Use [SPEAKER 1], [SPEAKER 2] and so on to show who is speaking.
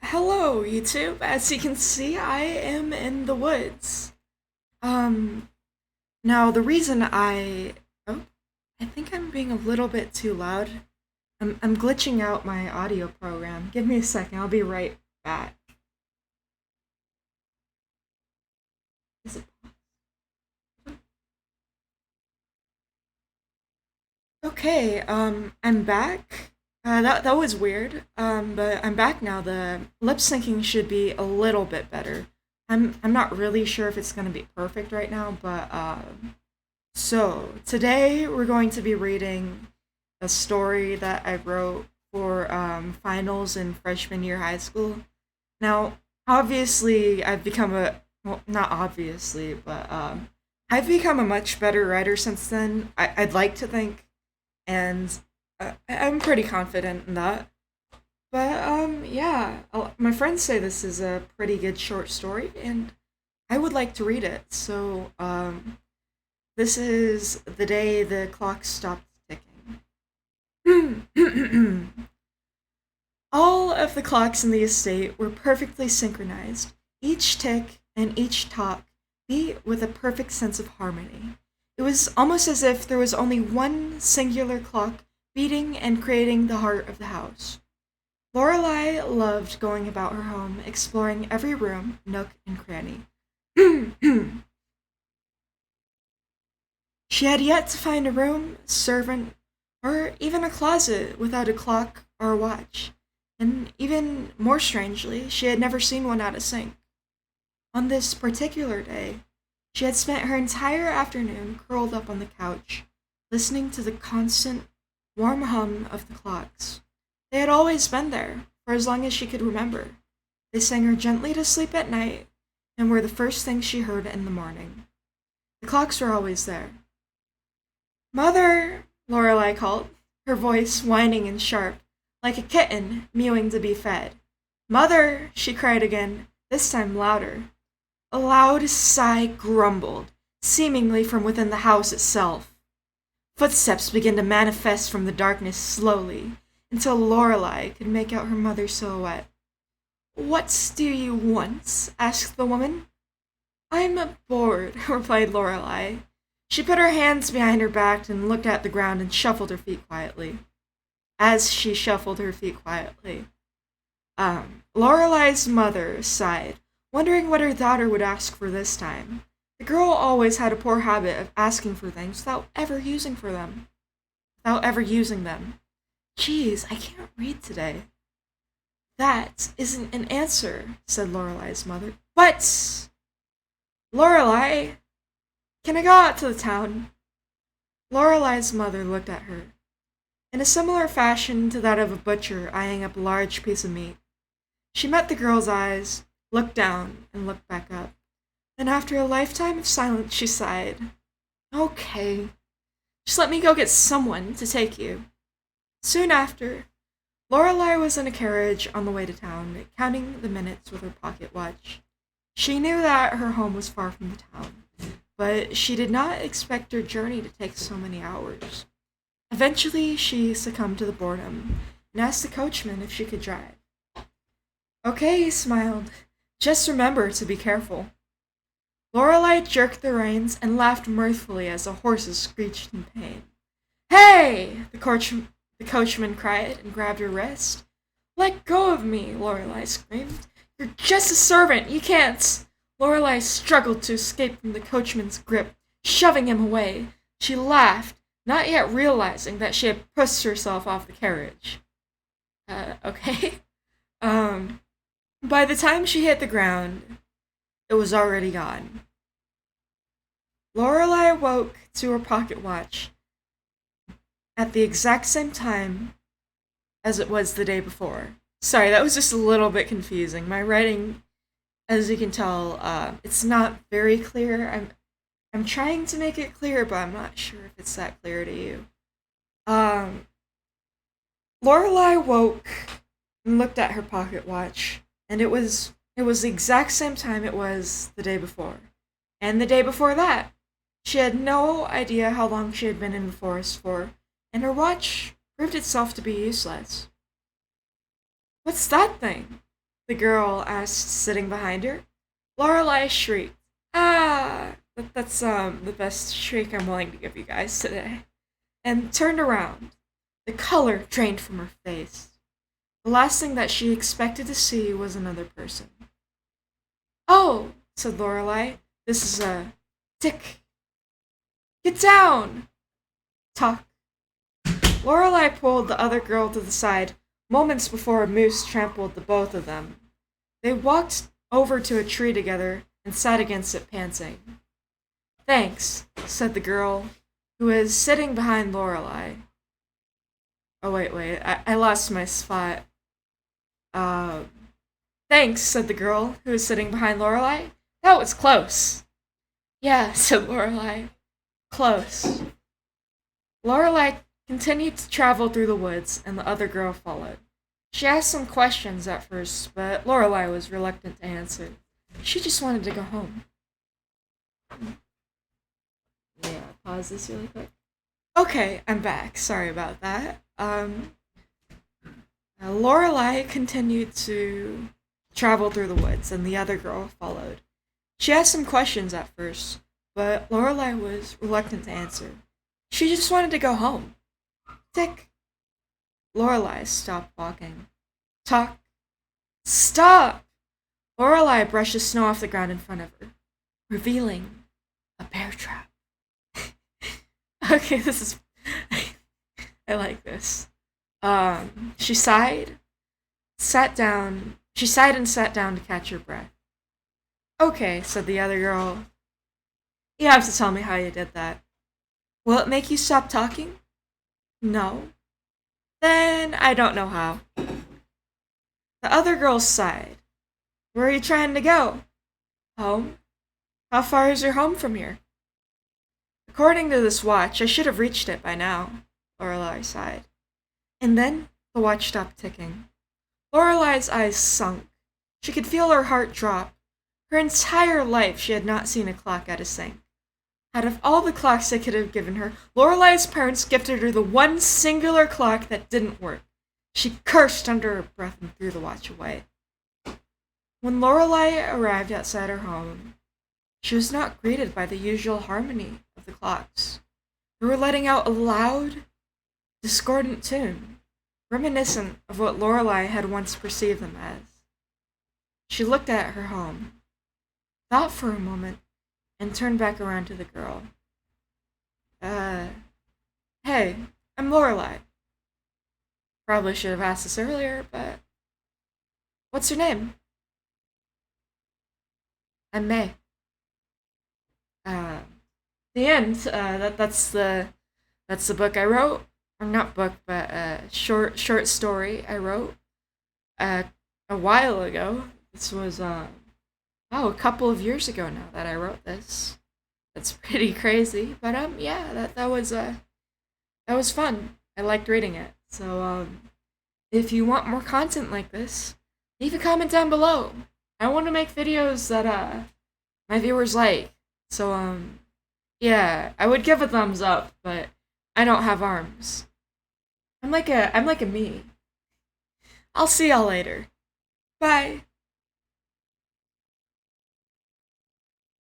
[SPEAKER 1] Hello, YouTube. As you can see, I am in the woods. Um, Now the reason oh, I think I'm being a little bit too loud. I'm glitching out my audio program. Give me a second, I'll be right back. Is it okay? I'm back. That was weird. But I'm back now. The lip syncing should be a little bit better. I'm not really sure if it's gonna be perfect right now, but so, today we're going to be reading a story that I wrote for finals in freshman year high school. Now, obviously, well, not obviously, but I've become a much better writer since then. I'd like to think, and I'm pretty confident in that. But, yeah, my friends say this is a pretty good short story, and I would like to read it. So, this is the day the clock stopped ticking. All of the clocks in the estate were perfectly synchronized. Each tick and each tock beat with a perfect sense of harmony. It was almost as if there was only one singular clock beating and creating the heart of the house. Lorelei loved going about her home, exploring every room, nook, and cranny. She had yet to find a room, servant, or even a closet without a clock or a watch. And even more strangely, she had never seen one out of sync. On this particular day, she had spent her entire afternoon curled up on the couch, listening to the constant, warm hum of the clocks. They had always been there, for as long as she could remember. They sang her gently to sleep at night, and were the first thing she heard in the morning. The clocks were always there. "Mother!" Lorelei called, her voice whining and sharp, like a kitten mewing to be fed. "Mother!" she cried again, this time louder. A loud sigh grumbled, seemingly from within the house itself. Footsteps began to manifest from the darkness slowly, until Lorelei could make out her mother's silhouette. "What do you want?" asked the woman. "I'm bored," replied Lorelei. She put her hands behind her back and looked at the ground and shuffled her feet quietly. As she shuffled her feet quietly, Lorelei's mother sighed, wondering what her daughter would ask for this time. The girl always had a poor habit of asking for things without ever using for them. Without ever using them. "Geez, I can't read today." "That isn't an answer," said Lorelei's mother. "But Lorelei, can I go out to the town?" Lorelei's mother looked at her, in a similar fashion to that of a butcher eyeing up a large piece of meat. She met the girl's eyes, looked down, and looked back up. Then, after a lifetime of silence, she sighed. "Okay, just let me go get someone to take you." Soon after, Lorelei was in a carriage on the way to town, counting the minutes with her pocket watch. She knew that her home was far from the town, but she did not expect her journey to take so many hours. Eventually, she succumbed to the boredom and asked the coachman if she could drive. "Okay," he smiled. "Just remember to be careful." Lorelei jerked the reins and laughed mirthfully as the horses screeched in pain. "Hey!" the coachman cried and grabbed her wrist. "Let go of me!" Lorelei screamed. "You're just a servant. You can't." Lorelei struggled to escape from the coachman's grip, shoving him away. She laughed, not yet realizing that she had pushed herself off the carriage. Okay. Um, by the time she hit the ground, it was already gone. Lorelei woke to her pocket watch at the exact same time as it was the day before. Sorry, that was just a little bit confusing. My writing, as you can tell, it's not very clear. I'm trying to make it clear, but I'm not sure if it's that clear to you. Um, Lorelei woke and looked at her pocket watch, and it was the exact same time it was the day before, and the day before that. She had no idea how long she had been in the forest for, and her watch proved itself to be useless. "What's that thing?" the girl asked, sitting behind her. Lorelei shrieked. Ah! That's the best shriek I'm willing to give you guys today. And turned around. The color drained from her face. The last thing that she expected to see was another person. Oh, said Lorelei. This is a Dick. Get down! Tuck. Lorelei pulled the other girl to the side moments before a moose trampled the both of them. They walked over to a tree together and sat against it, panting. Thanks, said the girl, who was sitting behind Lorelei. Oh, wait, I lost my spot. Thanks, said the girl, who was sitting behind Lorelei. That was close. Yeah, said Lorelei. Close. Lorelei continued to travel through the woods, and the other girl followed. She asked some questions at first, but Lorelei was reluctant to answer. She just wanted to go home. Yeah, pause this really quick. Okay, I'm back. Sorry about that. Lorelei continued to travel through the woods, and the other girl followed. She asked some questions at first, but Lorelei was reluctant to answer. She just wanted to go home. Tick. Lorelei stopped walking. Tuck. Stop! Lorelei brushed the snow off the ground in front of her, revealing a bear trap. Okay, this is... I like this. She sighed and sat down to catch her breath. Okay, said the other girl. You have to tell me how you did that. Will it make you stop talking? No. Then I don't know how. The other girl sighed. Where are you trying to go? Home. How far is your home from here? According to this watch, I should have reached it by now, Lorelei sighed. And then the watch stopped ticking. Lorelei's eyes sunk. She could feel her heart drop. Her entire life she had not seen a clock at a sink. Out of all the clocks they could have given her, Lorelei's parents gifted her the one singular clock that didn't work. She cursed under her breath and threw the watch away. When Lorelei arrived outside her home, she was not greeted by the usual harmony of the clocks. They were letting out a loud, discordant tune, reminiscent of what Lorelei had once perceived them as. She looked at her home, thought for a moment, and turned back around to the girl. Hey, I'm Lorelei. Probably should have asked this earlier, but... What's your name? I'm May. The end. That's the book I wrote. Or not book, but short story I wrote a while ago. This was a couple of years ago now that I wrote this. That's pretty crazy, but yeah, that was fun. I liked reading it. So if you want more content like this, leave a comment down below. I want to make videos that my viewers like. So yeah, I would give a thumbs up, but I don't have arms. I'm like a me. I'll see y'all later. Bye.